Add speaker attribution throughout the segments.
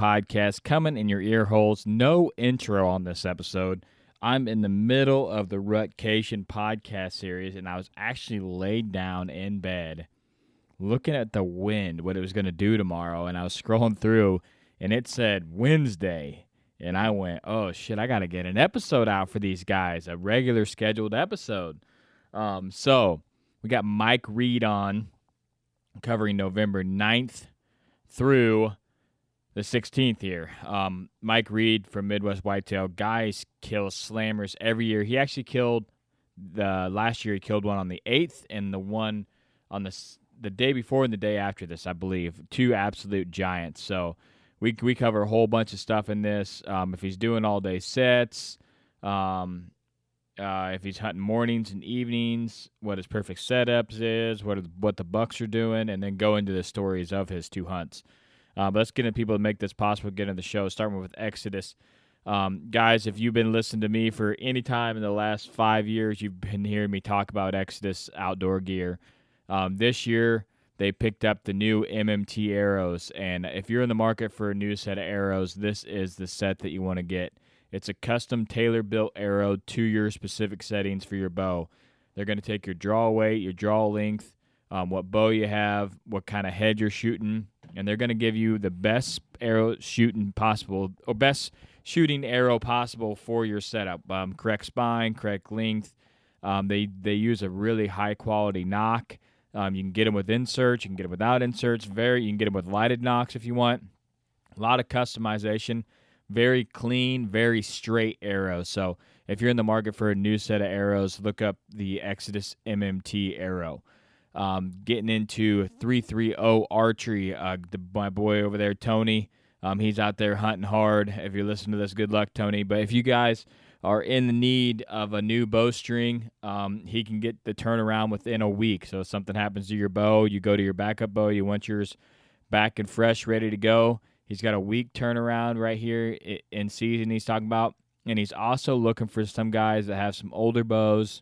Speaker 1: podcast coming in your ear holes. No intro on this episode. I'm in the middle of the Rutcation podcast series, and I was actually laid down in bed looking at the wind, what it was going to do tomorrow, and I was scrolling through, and it said Wednesday, and I went, oh, shit, I got to get an episode out for these guys, a regular scheduled episode. So we got Mike Reed on, covering November 9th through the 16th here. Mike Reed from Midwest Whitetail. Guys kill slammers every year. He actually killed last year. He killed one on the 8th and the one on the day before and the day after this, I believe. Two absolute giants. So we cover a whole bunch of stuff in this. If he's doing all day sets, if he's hunting mornings and evenings, what his perfect setups is, what the bucks are doing, and then go into the stories of his two hunts. But let's get into people to make this possible, get into the show, starting with Exodus. Guys, if you've been listening to me for any time in the last 5 years, you've been hearing me talk about Exodus outdoor gear. This year, they picked up the new MMT arrows, and if you're in the market for a new set of arrows, this is the set that you want to get. It's a custom tailor-built arrow to your specific settings for your bow. They're going to take your draw weight, your draw length, what bow you have, what kind of head you're shooting, and they're going to give you the best arrow shooting possible, or best shooting arrow possible for your setup. Correct spine, correct length. They use a really high-quality nock. You can get them with inserts. You can get them without inserts. You can get them with lighted nocks if you want. A lot of customization. Very clean, very straight arrows. So if you're in the market for a new set of arrows, look up the Exodus MMT arrow. Getting into 330 archery, my boy over there, Tony, he's out there hunting hard. If you're listening to this, good luck, Tony. But if you guys are in the need of a new bowstring, he can get the turnaround within a week. So if something happens to your bow, you go to your backup bow, you want yours back and fresh, ready to go. He's got a week turnaround right here in season he's talking about. And he's also looking for some guys that have some older bows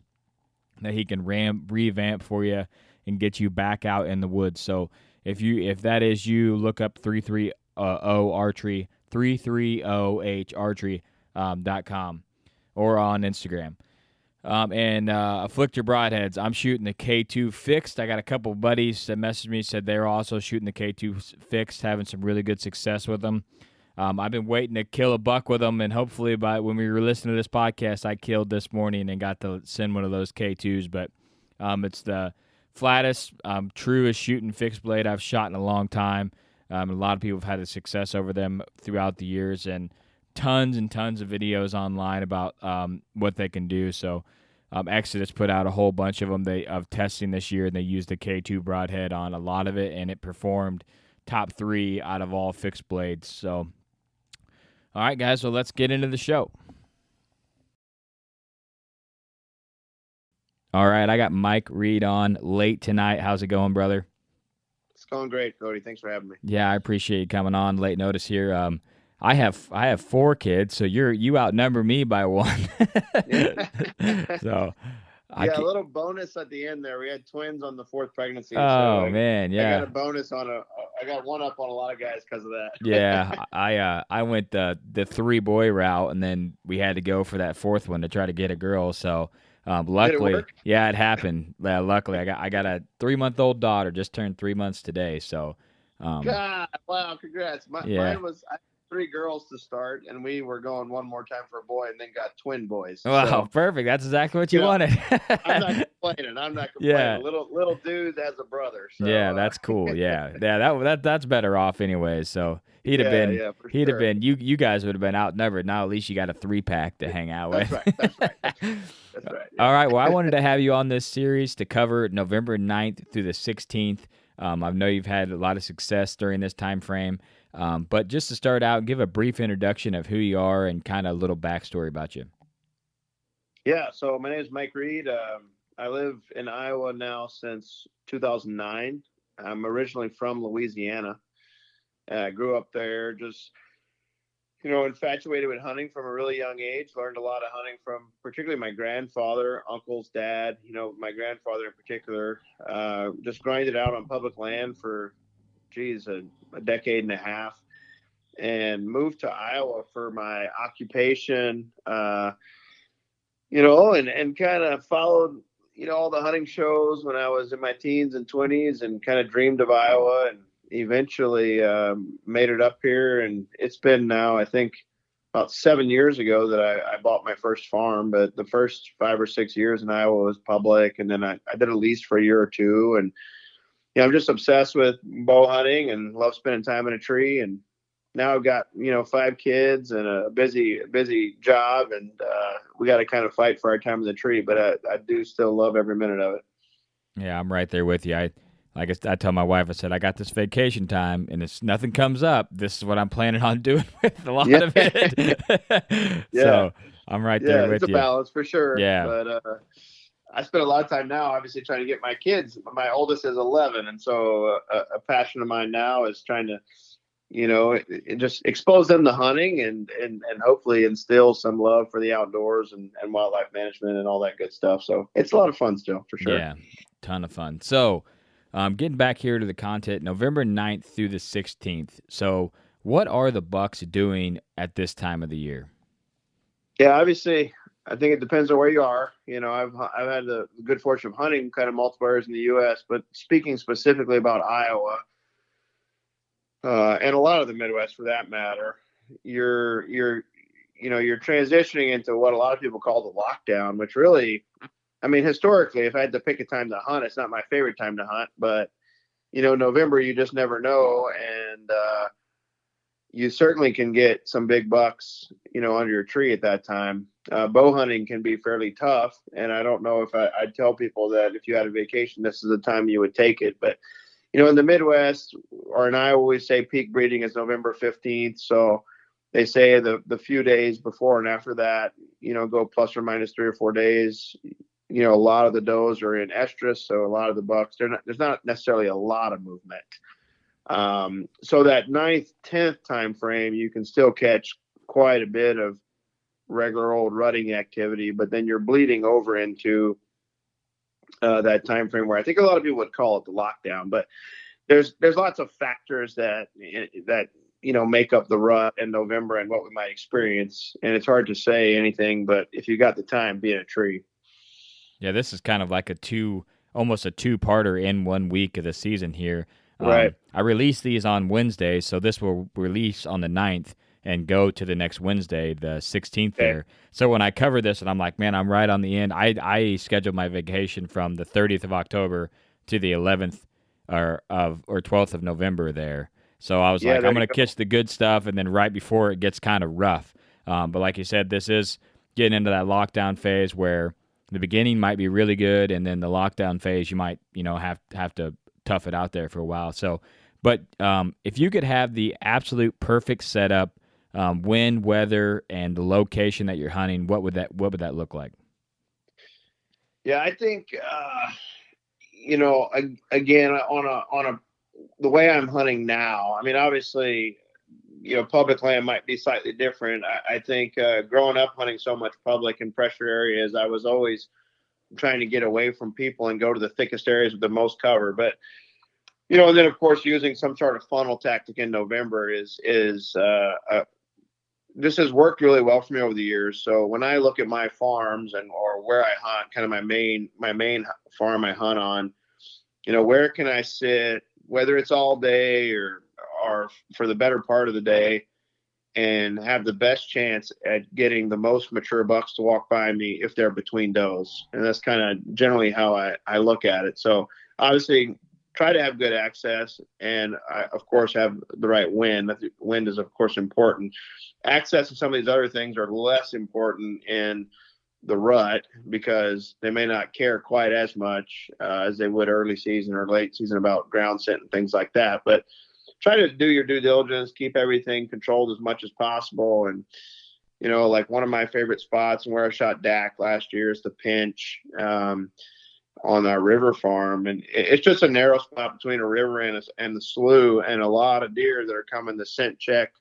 Speaker 1: that he can revamp for you and get you back out in the woods. So if that is you, look up 330 archery, 330h archery.com or on Instagram. And Afflictor Broadheads, I'm shooting the K2 fixed. I got a couple buddies that messaged me, said they're also shooting the K2 fixed, having some really good success with them. I've been waiting to kill a buck with them, and hopefully when we were listening to this podcast, I killed this morning and got to send one of those K2s. But it's the flattest, truest shooting fixed blade I've shot in a long time. A lot of people have had a success over them throughout the years, and tons and tons of videos online about what they can do. So Exodus put out a whole bunch of them of testing this year, and they used the K2 broadhead on a lot of it, and it performed top 3 out of all fixed blades. So, all right, guys, so let's get into the show. All right, I got Mike Reed on late tonight. How's it going, brother?
Speaker 2: It's going great, Cody. Thanks for having me.
Speaker 1: Yeah, I appreciate you coming on late notice here. I have 4 kids, so you outnumber me by 1. So
Speaker 2: a little bonus at the end there. We had twins on the 4th pregnancy.
Speaker 1: Oh, man, yeah.
Speaker 2: I got a bonus I got one up on a lot of guys because of that.
Speaker 1: Yeah, I went the 3-boy route, and then we had to go for that 4th one to try to get a girl. So luckily,
Speaker 2: Did it work?
Speaker 1: Yeah, it happened. Luckily, I got a 3-month-old daughter, just turned 3 months today. So
Speaker 2: God, wow, congrats. Mine was 3 girls to start, and we were going one more time for a boy, and then got twin boys.
Speaker 1: Wow, so, perfect. That's exactly what you wanted.
Speaker 2: I'm not complaining.
Speaker 1: Yeah.
Speaker 2: Little dude has a brother. So,
Speaker 1: yeah, that's cool. Yeah, that's better off anyways. So he'd have been. You guys would have been outnumbered. Now at least you got a 3-pack to hang out with.
Speaker 2: That's right. That's right. Yeah.
Speaker 1: All right. Well, I wanted to have you on this series to cover November 9th through the 16th. I know you've had a lot of success during this time frame. But just to start out, give a brief introduction of who you are and kind of a little backstory about you.
Speaker 2: Yeah, so my name is Mike Reed. I live in Iowa now since 2009. I'm originally from Louisiana. I grew up there, just, infatuated with hunting from a really young age. Learned a lot of hunting from particularly my grandfather, uncle's dad, my grandfather in particular. Just grinded out on public land for, a decade and a half. and moved to Iowa for my occupation. And kind of followed, all the hunting shows when I was in my teens and 20s, and kind of dreamed of Iowa, and eventually made it up here. And it's been now, I think, about 7 years ago that I bought my first farm. But the first 5 or 6 years in Iowa was public. And then I did a lease for a year or two. And, I'm just obsessed with bow hunting and love spending time in a tree. And now I've got 5 kids and a busy job, and we got to kind of fight for our time in the tree. But I do still love every minute of it.
Speaker 1: Yeah, I'm right there with you. I tell my wife, I said, I got this vacation time, and if nothing comes up, this is what I'm planning on doing with a lot
Speaker 2: Yeah,
Speaker 1: of it.
Speaker 2: yeah,
Speaker 1: So I'm right
Speaker 2: yeah.
Speaker 1: there
Speaker 2: It's
Speaker 1: with
Speaker 2: a
Speaker 1: you.
Speaker 2: balance for sure.
Speaker 1: Yeah,
Speaker 2: But I spend a lot of time now, obviously, trying to get my kids. My oldest is 11, and so a passion of mine now is trying to just expose them to hunting, and hopefully instill some love for the outdoors and wildlife management and all that good stuff. So it's a lot of fun still, for sure.
Speaker 1: yeah, ton of fun. So, getting back here to the content, November 9th through the 16th. So, what are the Bucks doing at this time of the year?
Speaker 2: Yeah, obviously, I think it depends on where you are. I've had the good fortune of hunting kind of multiple areas in the U.S., but speaking specifically about Iowa, and a lot of the Midwest for that matter, you're transitioning into what a lot of people call the lockdown, which really, I mean, historically, if I had to pick a time to hunt, it's not my favorite time to hunt, but November, you just never know. And you certainly can get some big bucks, under your tree at that time. Bow hunting can be fairly tough. And I don't know if I'd tell people that if you had a vacation, this is the time you would take it. But, in the Midwest or in Iowa, we say peak breeding is November 15th. So they say the few days before and after that, go plus or minus 3 or 4 days. A lot of the does are in estrus, so a lot of the bucks, there's not necessarily a lot of movement. So that 9th, 10th time frame, you can still catch quite a bit of regular old rutting activity, but then you're bleeding over into that time frame where I think a lot of people would call it the lockdown. But there's lots of factors that make up the rut in November and what we might experience, and it's hard to say anything. But if you got the time, be in a tree.
Speaker 1: Yeah, this is kind of like almost a two-parter in 1 week of the season here.
Speaker 2: Right.
Speaker 1: I released these on Wednesday, so this will release on the 9th and go to the next Wednesday, the 16th
Speaker 2: Okay.
Speaker 1: there. So when I cover this, and I'm like, man, I'm right on the end. I scheduled my vacation from the 30th of October to the 11th or 12th of November there. So I was
Speaker 2: Yeah,
Speaker 1: like,
Speaker 2: there
Speaker 1: I'm
Speaker 2: you
Speaker 1: going to
Speaker 2: go.
Speaker 1: catch the good stuff, and then right before it gets kind of rough. But like you said, this is getting into that lockdown phase where the beginning might be really good, and then the lockdown phase you might have to tough it out there for a while. So, but if you could have the absolute perfect setup, wind, weather, and the location that you're hunting, what would that look like?
Speaker 2: Yeah, I think again, on a the way I'm hunting now. I mean, obviously, public land might be slightly different. I think growing up hunting so much public and pressure areas, I was always trying to get away from people and go to the thickest areas with the most cover. But and then of course using some sort of funnel tactic in November is this has worked really well for me over the years. So when I look at my farms or where I hunt, kind of my main farm I hunt on, where can I sit, whether it's all day or for the better part of the day, and have the best chance at getting the most mature bucks to walk by me if they're between does. And that's kind of generally how I look at it. So obviously try to have good access, and I, of course, have the right wind. Wind is, of course, important. Access and some of these other things are less important in the rut because they may not care quite as much as they would early season or late season about ground scent and things like that. But try to do your due diligence, keep everything controlled as much as possible. And, like one of my favorite spots and where I shot Dak last year is the Pinch on our river farm. And it's just a narrow spot between a river and the slough, and a lot of deer that are coming to scent check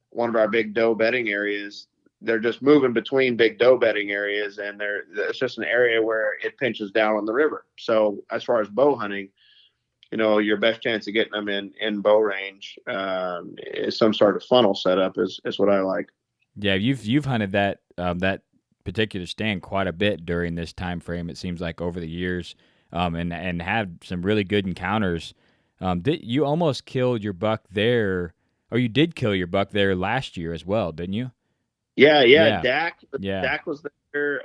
Speaker 2: one of our big doe bedding areas. They're just moving between big doe bedding areas, and it's just an area where it pinches down on the river. So as far as bow hunting, your best chance of getting them in bow range is some sort of funnel setup is what I like.
Speaker 1: Yeah, you've hunted that particular stand quite a bit during this time frame. It seems like over the years, and had some really good encounters. Did you almost killed your buck there, or you did kill your buck there last year as well, didn't you?
Speaker 2: Yeah.
Speaker 1: Yeah, yeah,
Speaker 2: Dak was there.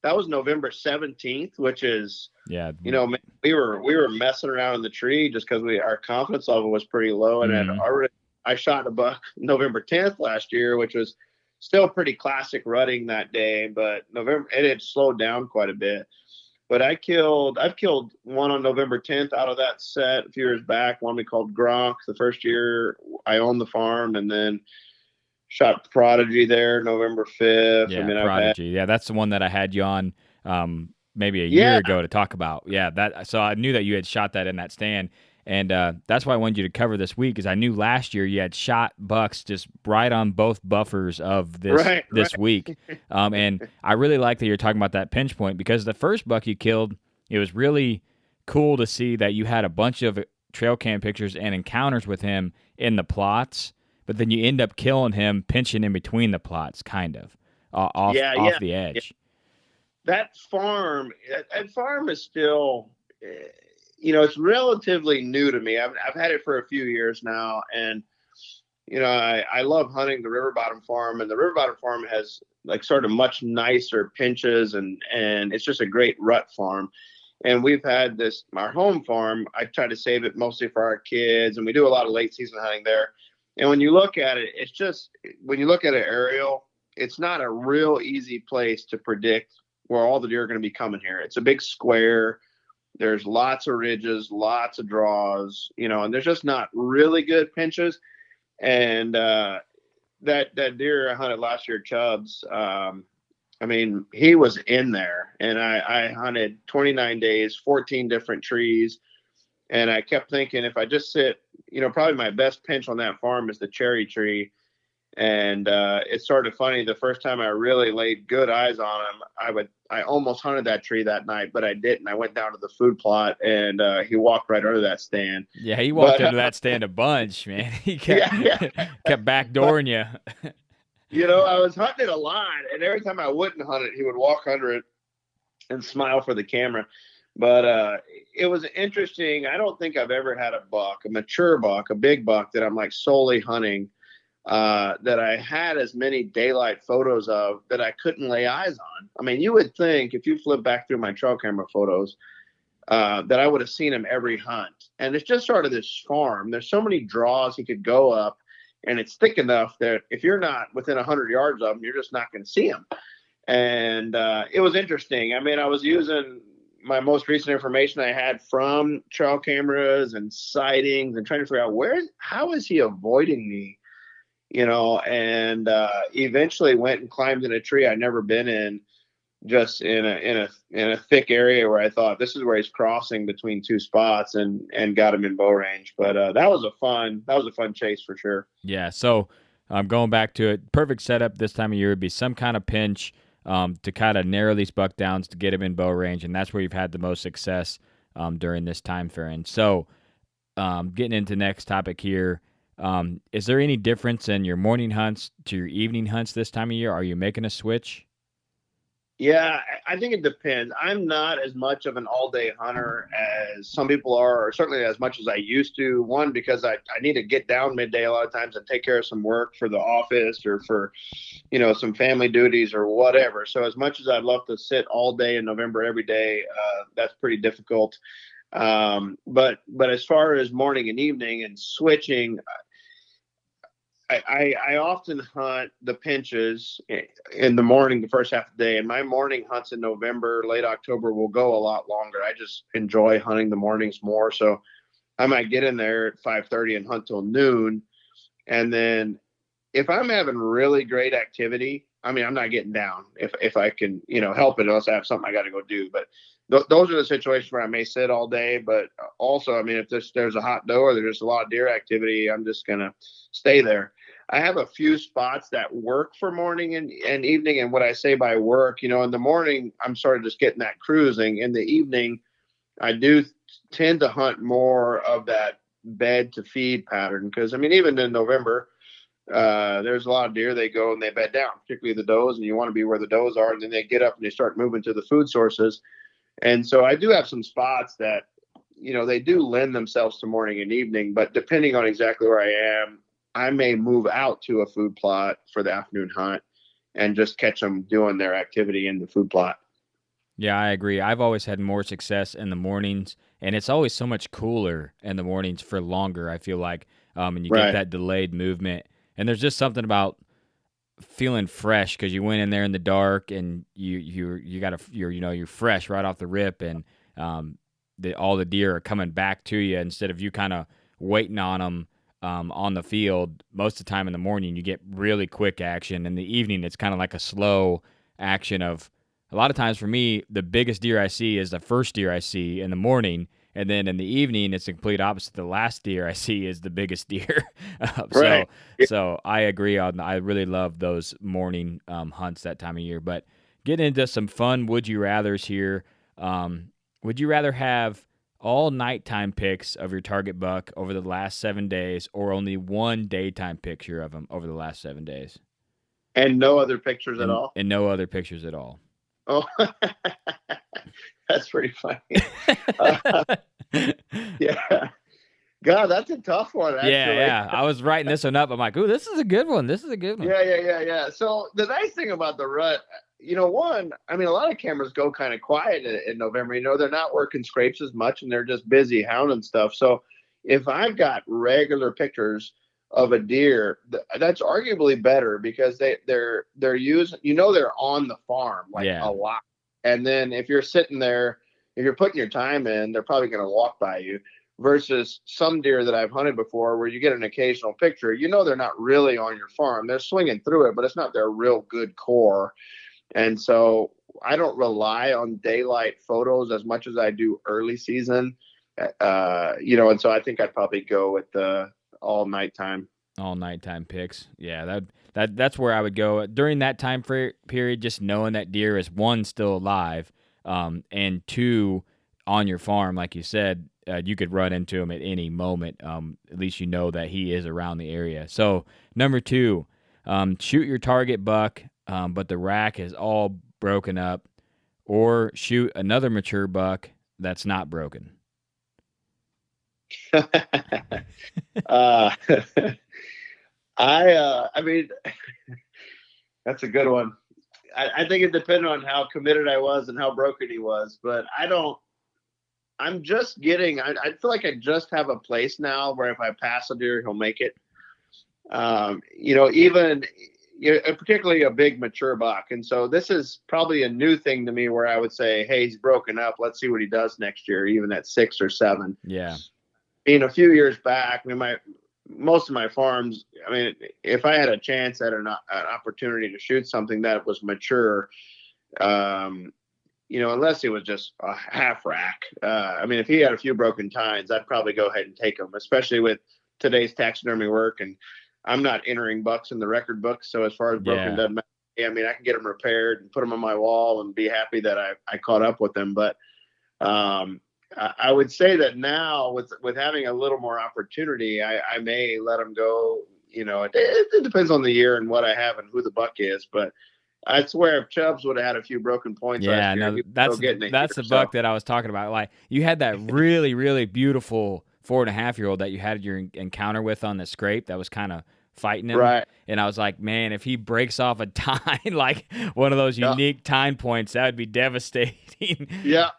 Speaker 2: That was November 17th, which is,
Speaker 1: yeah.
Speaker 2: man, we were messing around in the tree just because our confidence level was pretty low, and
Speaker 1: Mm,
Speaker 2: I shot a buck November 10th last year, which was still pretty classic rutting that day, but November it had slowed down quite a bit. But I've killed one on November 10th out of that set a few years back. One we called Gronk the first year I owned the farm, and then shot Prodigy there November 5th. I
Speaker 1: yeah,
Speaker 2: mean, I've had,
Speaker 1: Prodigy. Yeah, that's the one that I had you on maybe a year
Speaker 2: yeah,
Speaker 1: ago to talk about. Yeah, that. So I knew that you had shot that in that stand, and that's why I wanted you to cover this week, because I knew last year you had shot bucks just right on both buffers of this
Speaker 2: right,
Speaker 1: this week. And I really like that you're talking about that pinch point, because the first buck you killed, it was really cool to see that you had a bunch of trail cam pictures and encounters with him in the plots, but then you end up killing him pinching in between the plots, kind of off
Speaker 2: yeah,
Speaker 1: off
Speaker 2: yeah.
Speaker 1: the edge.
Speaker 2: That farm is still, it's relatively new to me. I've had it for a few years now, and I love hunting the River Bottom Farm, and the River Bottom Farm has like sort of much nicer pinches, and it's just a great rut farm. And we've had our home farm. I try to save it mostly for our kids, and we do a lot of late season hunting there. And when you look at it, it's just, when you look at an aerial, it's not a real easy place to predict where all the deer are going to be coming here. It's a big square. There's lots of ridges, lots of draws, and there's just not really good pinches. And that deer I hunted last year, Chubbs. I mean, he was in there, and I hunted 29 days, 14 different trees, and I kept thinking, if I just sit, probably my best pinch on that farm is the cherry tree. And it's sort of funny. The first time I really laid good eyes on him, I almost hunted that tree that night, but I didn't. I went down to the food plot, and he walked right under that stand.
Speaker 1: Yeah, he walked
Speaker 2: But
Speaker 1: under that stand a bunch, man. He kept
Speaker 2: yeah, yeah.
Speaker 1: kept
Speaker 2: But
Speaker 1: backdooring you.
Speaker 2: I was hunting it a lot, and every time I wouldn't hunt it, he would walk under it and smile for the camera. But it was interesting. I don't think I've ever had a buck, a mature buck, a big buck that I'm like solely hunting, that I had as many daylight photos of that I couldn't lay eyes on. I mean, you would think if you flip back through my trail camera photos, that I would have seen him every hunt. And it's just sort of this farm. There's so many draws he could go up, and it's thick enough that if you're not within 100 yards of him, you're just not going to see him. And it was interesting. I mean, I was using my most recent information I had from trail cameras and sightings and trying to figure out how is he avoiding me, and eventually went and climbed in a tree I'd never been in, just in a thick area where I thought this is where he's crossing between two spots, and got him in bow range. But that was a fun chase for sure.
Speaker 1: Yeah, so going back to it, perfect setup this time of year would be some kind of pinch to kind of narrow these buck downs to get him in bow range, and that's where you've had the most success during this time frame. So getting into next topic here, is there any difference in your morning hunts to your evening hunts this time of year? Are you making a switch?
Speaker 2: Yeah, I think it depends. I'm not as much of an all-day hunter as some people are, or certainly as much as I used to. One, because I need to get down midday a lot of times and take care of some work for the office or for, some family duties or whatever. So as much as I'd love to sit all day in November every day, that's pretty difficult. But as far as morning and evening and switching, I often hunt the pinches in the morning, the first half of the day, and my morning hunts in November, late October will go a lot longer. I just enjoy hunting the mornings more. So I might get in there at 5:30 and hunt till noon. And then if I'm having really great activity, I mean, I'm not getting down if I can, help it, unless I have something I got to go do. But those are the situations where I may sit all day. But also, I mean, if there's a hot doe or there's a lot of deer activity, I'm just going to stay there. I have a few spots that work for morning and evening. And what I say by work, in the morning, I'm sort of just getting that cruising. In the evening, I do tend to hunt more of that bed to feed pattern. Because I mean, even in November, there's a lot of deer, they go and they bed down, particularly the does, and you want to be where the does are, and then they get up and they start moving to the food sources. And so I do have some spots that, they do lend themselves to morning and evening, but depending on exactly where I am, I may move out to a food plot for the afternoon hunt and just catch them doing their activity in the food plot.
Speaker 1: Yeah, I agree. I've always had more success in the mornings, and it's always so much cooler in the mornings for longer, I feel like, and you get
Speaker 2: Right.
Speaker 1: that delayed movement. And there's just something about feeling fresh because you went in there in the dark and you're fresh right off the rip, and all the deer are coming back to you instead of you kind of waiting on them on the field. Most of the time in the morning you get really quick action. In the evening it's kind of like a slow action of, a lot of times for me the biggest deer I see is the first deer I see in the morning, and then in the evening it's the complete opposite. The last deer I see is the biggest deer. so
Speaker 2: Right. Yeah.
Speaker 1: so I agree on. I really love those morning hunts that time of year. But getting into some fun would you rather's here. Would you rather have all nighttime pics of your target buck over the last 7 days, or only one daytime picture of him over the last 7 days,
Speaker 2: And no other pictures at
Speaker 1: and
Speaker 2: all.
Speaker 1: no other pictures at all?
Speaker 2: Oh, that's pretty funny. Uh, yeah. God, that's a tough one,
Speaker 1: Yeah,
Speaker 2: actually.
Speaker 1: yeah. I was writing this one up. I'm like, ooh, this is a good one. This is a good one.
Speaker 2: Yeah. So the nice thing about the rut, one, I mean, a lot of cameras go kind of quiet in November. They're not working scrapes as much, and they're just busy hounding stuff. So if I've got regular pictures of a deer, that's arguably better because they're using, they're on the farm like
Speaker 1: Yeah.
Speaker 2: a lot. And then if you're sitting there, if you're putting your time in, they're probably going to walk by you. Versus some deer that I've hunted before where you get an occasional picture, they're not really on your farm. They're swinging through it, but it's not their real good core. And so I don't rely on daylight photos as much as I do early season. And so I think I'd probably go with the all nighttime.
Speaker 1: All nighttime pics. Yeah, that's where I would go during that time period. Just knowing that deer is, one, still alive, and two, on your farm, like you said, you could run into him at any moment. At least you know that he is around the area. So number two, shoot your target buck, but the rack is all broken up, or shoot another mature buck that's not broken.
Speaker 2: uh, I mean, that's a good one. I think it depended on how committed I was and how broken he was, but I'm just getting, I feel like I just have a place now where if I pass a deer, he'll make it. Even particularly a big mature buck. And so this is probably a new thing to me where I would say, hey, he's broken up. Let's see what he does next year, even at 6 or 7.
Speaker 1: Yeah.
Speaker 2: A few years back, most of my farms, if I had a chance at an opportunity to shoot something that was mature, unless it was just a half rack. If he had a few broken tines, I'd probably go ahead and take him, especially with today's taxidermy work. And I'm not entering bucks in the record book. So as far as broken doesn't matter. I can get them repaired and put them on my wall and be happy that I caught up with them. But I would say that now with having a little more opportunity, I may let them go. It depends on the year and what I have and who the buck is. But I swear, if Chubbs would have had a few broken points last year,
Speaker 1: that's the buck that I was talking about. Like, you had that really, really beautiful 4.5-year-old that you had your encounter with on the scrape that was kind of fighting him.
Speaker 2: Right.
Speaker 1: And I was like, man, if he breaks off a tine, like one of those unique tine points, that would be devastating.
Speaker 2: Yeah.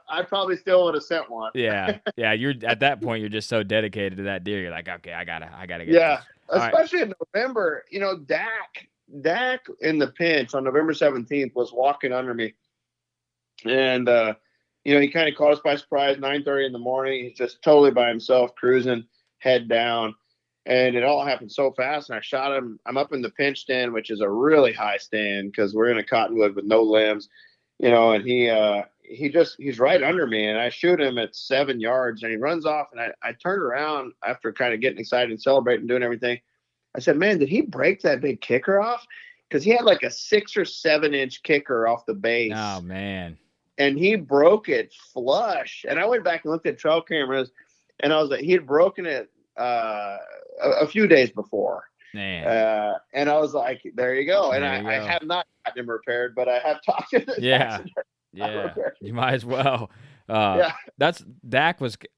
Speaker 2: I probably still would have sent one.
Speaker 1: Yeah. You're at that point, you're just so dedicated to that deer. You're like, okay, I gotta get
Speaker 2: this.
Speaker 1: All
Speaker 2: especially in November. Dak in the pinch on November 17th was walking under me, and he kind of caught us by surprise. 9:30 in the morning, he's just totally by himself, cruising, head down, and it all happened so fast. And I shot him. I'm up in the pinch stand, which is a really high stand because we're in a cottonwood with no limbs, and he's right under me, and I shoot him at 7 yards, and he runs off, and I turned around after kind of getting excited and celebrating, doing everything. I said, man, did he break that big kicker off? Because he had like a 6 or 7 inch kicker off the base.
Speaker 1: Oh, man.
Speaker 2: and he broke it flush. And I went back and looked at trail cameras, and I was like, he had broken it a few days before.
Speaker 1: Man.
Speaker 2: And I was like, there you go. And
Speaker 1: There you
Speaker 2: I
Speaker 1: go.
Speaker 2: have not gotten him repaired, but I have talked to the
Speaker 1: Yeah.
Speaker 2: taxidermist.
Speaker 1: Yeah. You might as well.
Speaker 2: Yeah.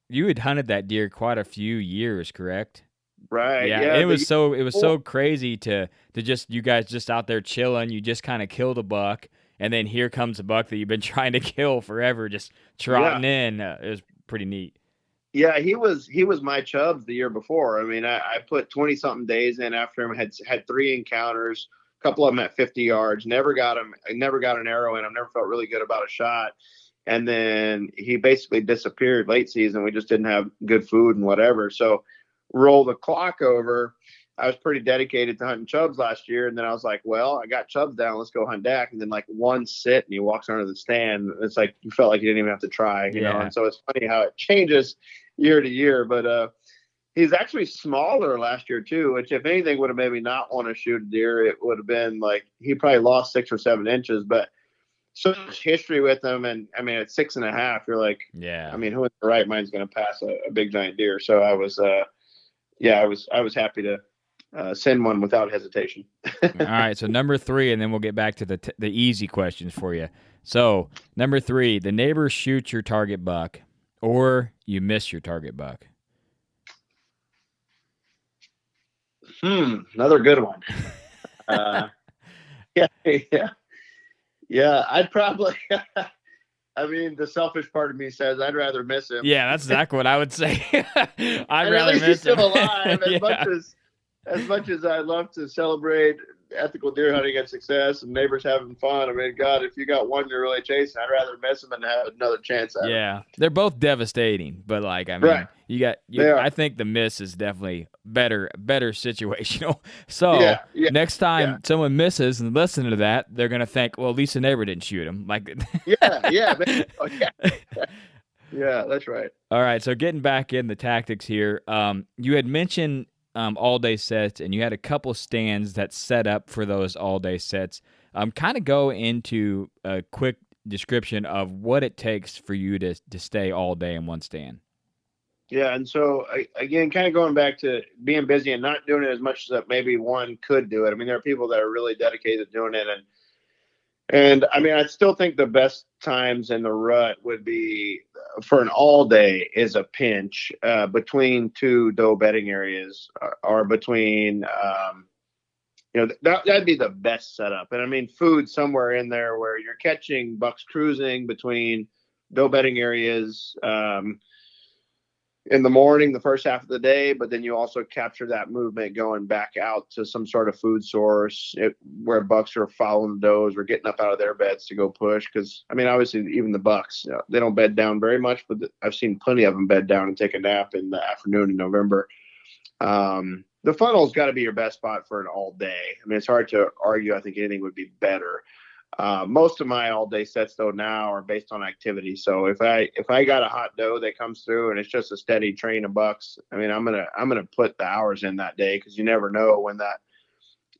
Speaker 1: You had hunted that deer quite a few years, correct?
Speaker 2: Right.
Speaker 1: Yeah,
Speaker 2: Yeah.
Speaker 1: it was so crazy to just you guys just out there chilling. You just kind of killed a buck, and then here comes a buck that you've been trying to kill forever, just trotting in. It was pretty neat.
Speaker 2: Yeah, he was my Chubbs the year before. I mean, I put 20 something days in after him. Had 3 encounters, a couple of them at 50 yards. Never got him. I never got an arrow in. I've never felt really good about a shot. And then he basically disappeared late season. We just didn't have good food and whatever. So roll the clock over. I was pretty dedicated to hunting Chubbs last year, and then I was like, well, I got Chubbs down. Let's go hunt Dak. And then like one sit, and he walks under the stand. It's like you felt like you didn't even have to try, you know. And so it's funny how it changes year to year. But he's actually smaller last year too, which if anything would have made me not want to shoot a deer. It would have been like he probably lost 6 or 7 inches, but so much history with him. And I mean, at 6.5, you're like,
Speaker 1: yeah.
Speaker 2: I mean, who in the right mind is going to pass a big giant deer? So I was happy to send one without hesitation.
Speaker 1: All right, so number 3, and then we'll get back to the easy questions for you. So number 3, the neighbor shoots your target buck, or you miss your target buck.
Speaker 2: Another good one. Yeah. I'd probably. I mean, the selfish part of me says I'd rather miss him.
Speaker 1: Yeah, that's exactly what I would say. I'd rather
Speaker 2: miss him.
Speaker 1: He's
Speaker 2: still alive. As much as I love to celebrate ethical deer hunting and success and neighbors having fun, I mean, God, if you got one you're really chasing, I'd rather miss him and have another chance at him.
Speaker 1: Yeah, they're both devastating, but like I mean,
Speaker 2: right.
Speaker 1: I think the miss is definitely better situational. So next time someone misses and listen to that, they're gonna think, well, at least the neighbor didn't shoot him. Like,
Speaker 2: yeah, that's right.
Speaker 1: All right, so getting back in the tactics here, you had mentioned all-day sets, and you had a couple stands that set up for those all-day sets. Kind of go into a quick description of what it takes for you to stay all day in one stand.
Speaker 2: Yeah, and so again, kind of going back to being busy and not doing it as much as maybe one could do it. I mean, there are people that are really dedicated to doing it, and I mean, I still think the best times in the rut would be for an all day is a pinch between 2 doe bedding areas or between, that'd be the best setup. And I mean, food somewhere in there where you're catching bucks cruising between doe bedding areas in the morning, the first half of the day, but then you also capture that movement going back out to some sort of food source where bucks are following the does or getting up out of their beds to go push. Because, I mean, obviously, even the bucks, they don't bed down very much, but I've seen plenty of them bed down and take a nap in the afternoon in November. The funnel's got to be your best spot for an all day. I mean, it's hard to argue. I think anything would be better. Most of my all day sets though now are based on activity. So if I got a hot doe that comes through and it's just a steady train of bucks, I mean, I'm gonna put the hours in that day, because you never know when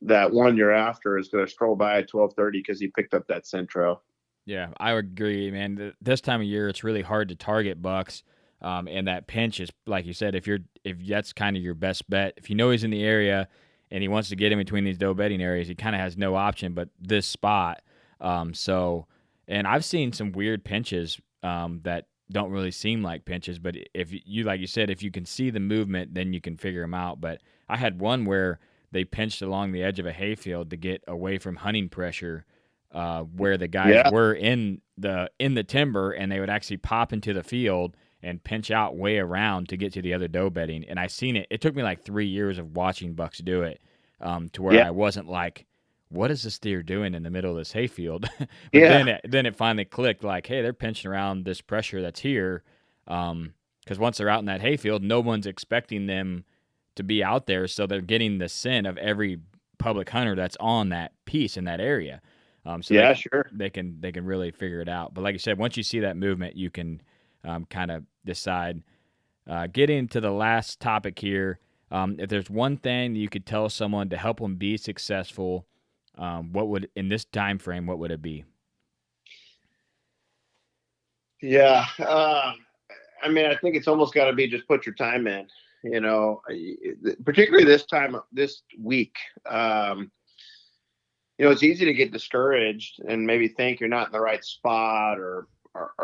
Speaker 2: that one you're after is going to stroll by at 12:30 because he picked up that centro.
Speaker 1: Yeah, I agree, man. This time of year, it's really hard to target bucks, and that pinch is, like you said, if that's kind of your best bet. If you know he's in the area and he wants to get in between these doe bedding areas, he kind of has no option but this spot. And I've seen some weird pinches that don't really seem like pinches, but if you, like you said, if you can see the movement, then you can figure them out. But I had one where they pinched along the edge of a hayfield to get away from hunting pressure, where the guys were in the timber, and they would actually pop into the field and pinch out way around to get to the other doe bedding. And I seen it. It took me like 3 years of watching bucks do it, to where I wasn't like, what is this deer doing in the middle of this hayfield? But then it finally clicked, like, hey, they're pinching around this pressure that's here. Because once they're out in that hayfield, no one's expecting them to be out there, so they're getting the scent of every public hunter that's on that piece in that area. They can really figure it out. But like you said, once you see that movement, you can kind of decide. Getting to the last topic here, if there's one thing that you could tell someone to help them be successful, what would, in this time frame, what would it be?
Speaker 2: Yeah. I mean, I think it's almost got to be just put your time in, particularly this week. It's easy to get discouraged and maybe think you're not in the right spot or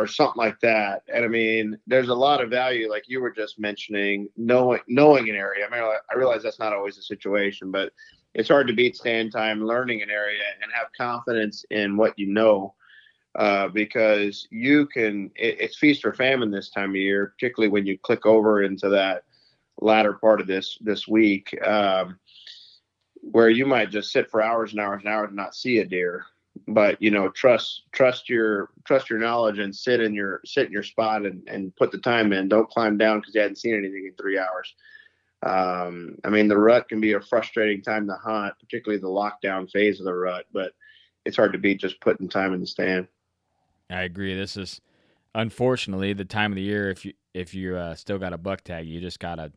Speaker 2: something like that. And I mean, there's a lot of value, like you were just mentioning, knowing an area. I mean, I realize that's not always the situation, but it's hard to beat stand time, learning an area, and have confidence in what you know. Because it's feast or famine this time of year, particularly when you click over into that latter part of this week. Where you might just sit for hours and hours and hours and not see a deer, but trust your knowledge and sit in your spot and put the time in. Don't climb down because you hadn't seen anything in 3 hours. I mean, the rut can be a frustrating time to hunt, particularly the lockdown phase of the rut, but it's hard to beat just putting time in the stand.
Speaker 1: I agree. This is unfortunately the time of the year. If you still got a buck tag, you just gotta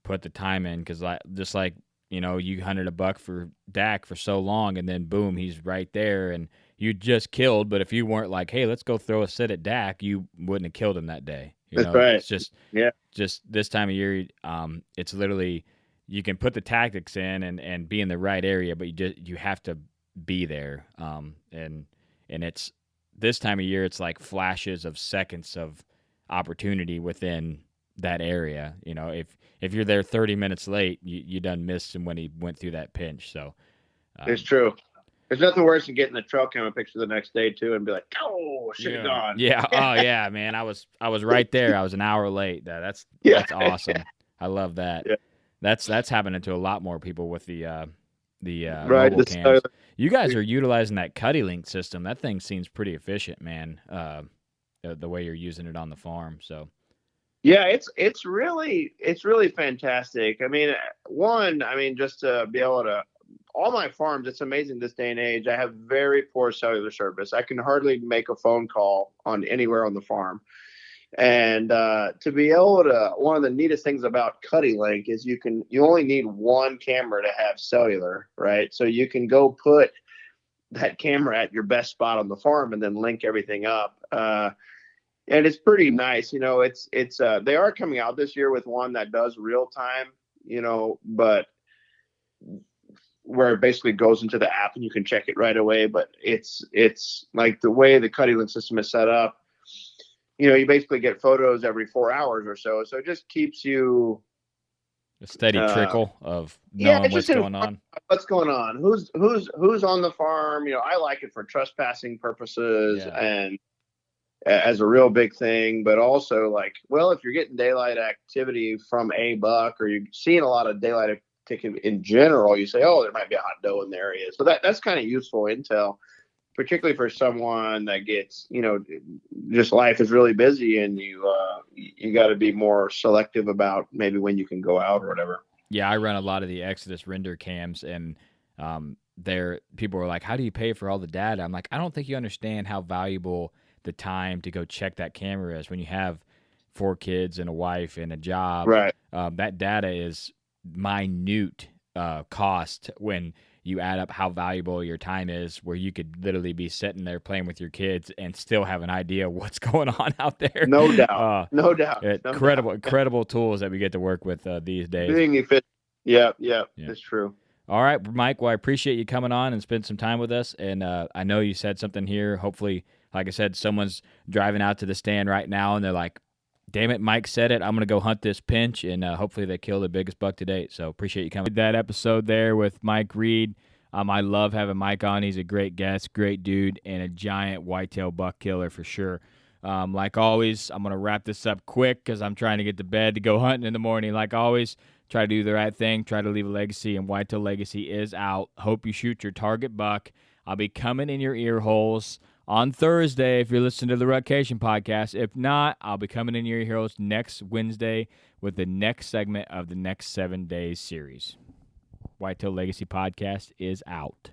Speaker 1: put the time in because just like you hunted a buck for Dak for so long, and then boom, he's right there, and you just killed. But if you weren't like, hey, let's go throw a sit at Dak, you wouldn't have killed him that day.
Speaker 2: That's right.
Speaker 1: It's just
Speaker 2: Yeah.
Speaker 1: just this time of year. It's literally you can put the tactics in and be in the right area, but you have to be there. And it's this time of year, it's like flashes of seconds of opportunity within that area. If you're there 30 minutes late, you done missed him when he went through that pinch. So
Speaker 2: It's true. There's nothing worse than getting the trail camera picture the next day too and be like, oh, should have gone.
Speaker 1: Yeah. Oh yeah, man. I was right there. I was an hour late. That's awesome.
Speaker 2: Yeah.
Speaker 1: I love that.
Speaker 2: Yeah.
Speaker 1: That's happening to a lot more people with the
Speaker 2: Right,
Speaker 1: mobile cams. You guys are utilizing that Cuddy Link system. That thing seems pretty efficient, man. The way you're using it on the farm. So
Speaker 2: yeah, it's really fantastic. I mean, just to be able to all my farms, it's amazing this day and age. I have very poor cellular service. I can hardly make a phone call on anywhere on the farm. And to be able to, one of the neatest things about Cuddy Link is you only need one camera to have cellular, right? So you can go put that camera at your best spot on the farm and then link everything up. And it's pretty nice. They are coming out this year with one that does real time, but where it basically goes into the app and you can check it right away. But it's like the way the Cuddy Link system is set up, you basically get photos every 4 hours or so. So it just keeps you
Speaker 1: a steady trickle of knowing what's going on.
Speaker 2: What's going on? Who's on the farm? I like it for trespassing purposes and as a real big thing, but also like, well, if you're getting daylight activity from a buck or you're seeing a lot of daylight activity in general, you say, oh, there might be a hot doe in the area. So that's kind of useful intel, particularly for someone that gets, just life is really busy and you got to be more selective about maybe when you can go out or whatever.
Speaker 1: Yeah, I run a lot of the Exodus render cams, and people are like, how do you pay for all the data? I'm like, I don't think you understand how valuable the time to go check that camera is when you have 4 kids and a wife and a job.
Speaker 2: Right.
Speaker 1: That data is minute cost when you add up how valuable your time is, where you could literally be sitting there playing with your kids and still have an idea what's going on out there.
Speaker 2: No doubt. No doubt.
Speaker 1: Incredible tools that we get to work with these days.
Speaker 2: Being efficient. Yeah, it's true.
Speaker 1: All right, Mike. Well, I appreciate you coming on and spend some time with us. And I know you said something here. Hopefully, like I said, someone's driving out to the stand right now and they're like, damn it, Mike said it. I'm going to go hunt this pinch, and hopefully they kill the biggest buck to date. So appreciate you coming. That episode there with Mike Reed. I love having Mike on. He's a great guest, great dude, and a giant whitetail buck killer for sure. Like always, I'm going to wrap this up quick because I'm trying to get to bed to go hunting in the morning. Like always, try to do the right thing, try to leave a legacy, and Whitetail Legacy is out. Hope you shoot your target buck. I'll be coming in your ear holes on Thursday if you're listening to the Rutcation podcast. If not, I'll be coming in your ear holes next Wednesday with the next segment of the next 7 days series. Whitetail Legacy podcast is out.